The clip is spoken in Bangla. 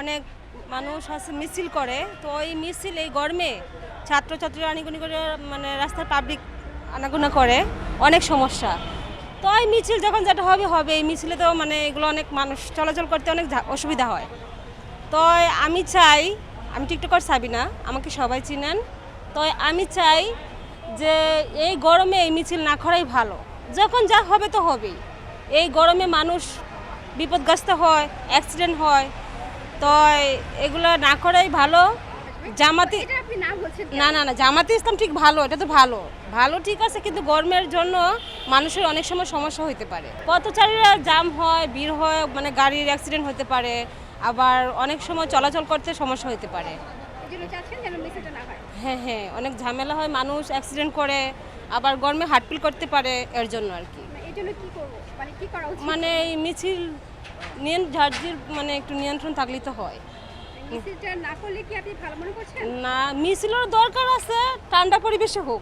অনেক মানুষ আছে মিছিল করে, তো ওই মিছিল এই গরমে ছাত্রছাত্রীরা আনাগোনা করে মানে রাস্তায় পাবলিক আনাগোনা করে, অনেক সমস্যা। তো এই মিছিল যখন যেটা হবে হবে, এই মিছিলে তো মানে এগুলো অনেক মানুষ চলাচল করতে অনেক অসুবিধা হয়। তো আমি চাই, আমি টিকটকার সাবিনা, আমাকে সবাই চিনেন, তো আমি চাই যে এই গরমে এই মিছিল না করাই ভালো। যখন যা হবে তো হবেই। এই গরমে মানুষ বিপদগ্রস্ত হয়, অ্যাক্সিডেন্ট হয়, তো এগুলো না করাই ভালো। জামাতি না, জামাতি ইসলাম ঠিক ভালো, এটা তো ভালো ভালো ঠিক আছে, কিন্তু গরমের জন্য মানুষের অনেক সময় সমস্যা হতে পারে। পথচারীরা জাম হয়, ভিড় হয়, মানে গাড়ির অ্যাক্সিডেন্ট হতে পারে, আবার অনেক সময় চলাচল করতে সমস্যা হতে পারে। হ্যাঁ, অনেক ঝামেলা হয়, মানুষ অ্যাক্সিডেন্ট করে, আবার গরমে হার্টফিল করতে পারে, এর জন্য আর কি। মানে এই মিছিল মানে একটু নিয়ন্ত্রণ থাকলেই তো হয়। মিছিলটা না করলে কি আপনি ভালো মনে করছেন? না, মিছিলের দরকার আছে, ঠান্ডা পরিবেশে হোক।